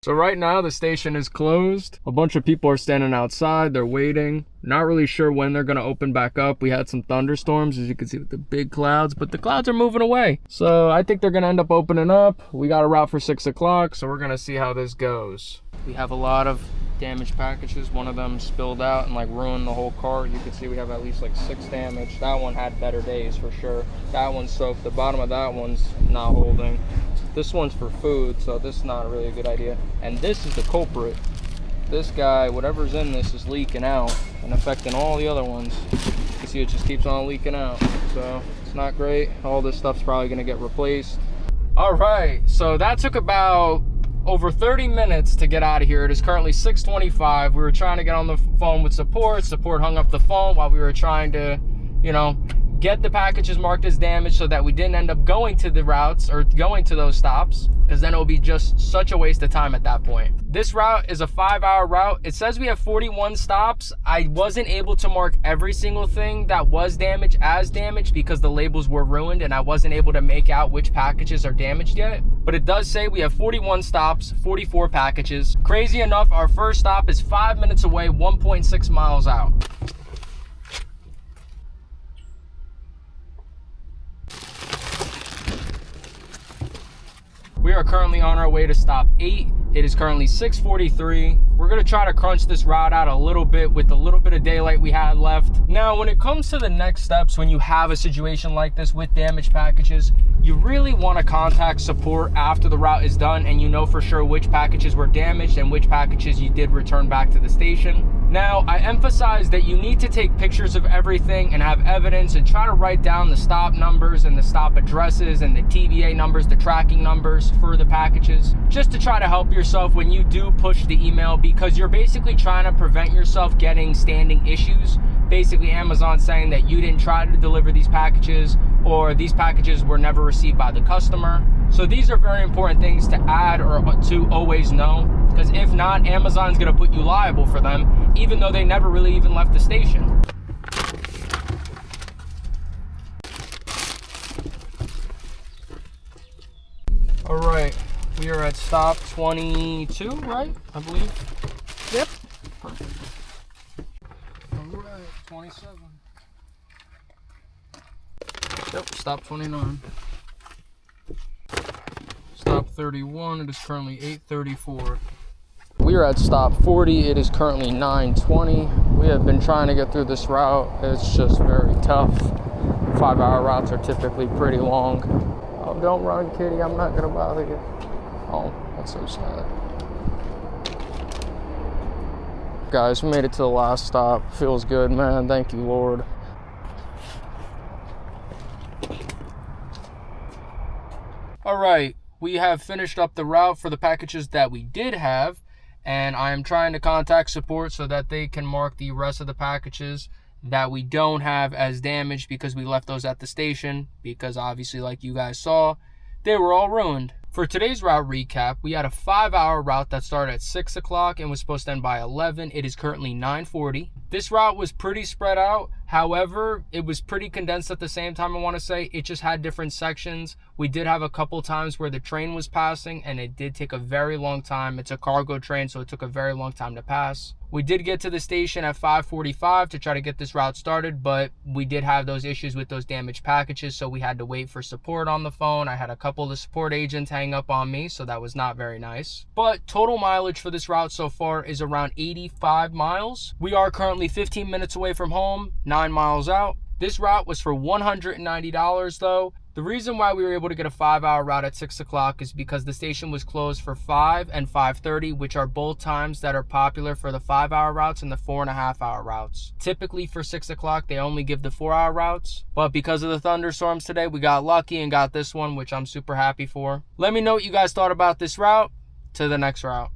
So right now the station is closed. A bunch of people are standing outside, they're waiting. Not really sure when they're gonna open back up. We had some thunderstorms, as you can see, with the big clouds, but the clouds are moving away. So I think they're gonna end up opening up. We got a route for 6 o'clock, so we're gonna see how this goes. We have a lot of damaged packages. One of them spilled out and like ruined the whole cart. You can see we have at least like 6 damage. That one had better days for sure. That one's soaked. The bottom of that one's not holding. This one's for food, so this is not really a good idea. And this is the culprit. This guy, whatever's in this is leaking out and affecting all the other ones. You see it just keeps on leaking out. So it's not great. All this stuff's probably gonna get replaced. All right, so that took about over 30 minutes to get out of here. It is currently 6:25. We were trying to get on the phone with support. Support hung up the phone while we were trying to, you know, get the packages marked as damaged so that we didn't end up going to the routes or going to those stops, because then it would be just such a waste of time at that point. This route is a 5-hour route. It says we have 41 stops. I wasn't able to mark every single thing that was damaged as damaged because the labels were ruined and I wasn't able to make out which packages are damaged yet. But it does say we have 41 stops, 44 packages. Crazy enough, our first stop is 5 minutes away, 1.6 miles out. We are currently on our way to stop 8. It is currently 6:43. We're gonna try to crunch this route out a little bit with the little bit of daylight we had left. Now, when it comes to the next steps, when you have a situation like this with damaged packages, you really wanna contact support after the route is done and you know for sure which packages were damaged and which packages you did return back to the station. Now, I emphasize that you need to take pictures of everything and have evidence and try to write down the stop numbers and the stop addresses and the TBA numbers, the tracking numbers for the packages, just to try to help yourself when you do push the email, because you're basically trying to prevent yourself getting standing issues. Basically, Amazon saying that you didn't try to deliver these packages or these packages were never received by the customer. So these are very important things to add or to always know, because if not, Amazon's gonna put you liable for them, even though they never really even left the station. All right, we are at stop 22, right? I believe. Yep. Perfect. All right, 27. Yep, stop 29. Stop 31, it is currently 8:34. We are at stop 40, it is currently 9:20. We have been trying to get through this route. It's just very tough. 5-hour routes are typically pretty long. Oh, don't run, kitty, I'm not gonna bother you. Oh, that's so sad. Guys, we made it to the last stop. Feels good, man, thank you, Lord. All right, we have finished up the route for the packages that we did have, and I am trying to contact support so that they can mark the rest of the packages that we don't have as damaged because we left those at the station, because obviously, like you guys saw, they were all ruined. For today's route recap, we had a 5-hour route that started at 6 o'clock and was supposed to end by 11. It is currently 9:40. This route was pretty spread out. However, it was pretty condensed at the same time, I want to say. It just had different sections. We did have a couple times where the train was passing, and it did take a very long time. It's a cargo train, so it took a very long time to pass. We did get to the station at 5:45 to try to get this route started, but we did have those issues with those damaged packages, so we had to wait for support on the phone. I had a couple of the support agents hang up on me, so that was not very nice. But total mileage for this route so far is around 85 miles. We are currently 15 minutes away from home, 9 miles out. This route was for $190 though. The reason why we were able to get a 5-hour route at 6 o'clock is because the station was closed for 5 and 5:30, which are both times that are popular for the 5-hour routes and the 4.5-hour routes. Typically for 6 o'clock, they only give the 4-hour routes, but because of the thunderstorms today, we got lucky and got this one, which I'm super happy for. Let me know what you guys thought about this route. To the next route.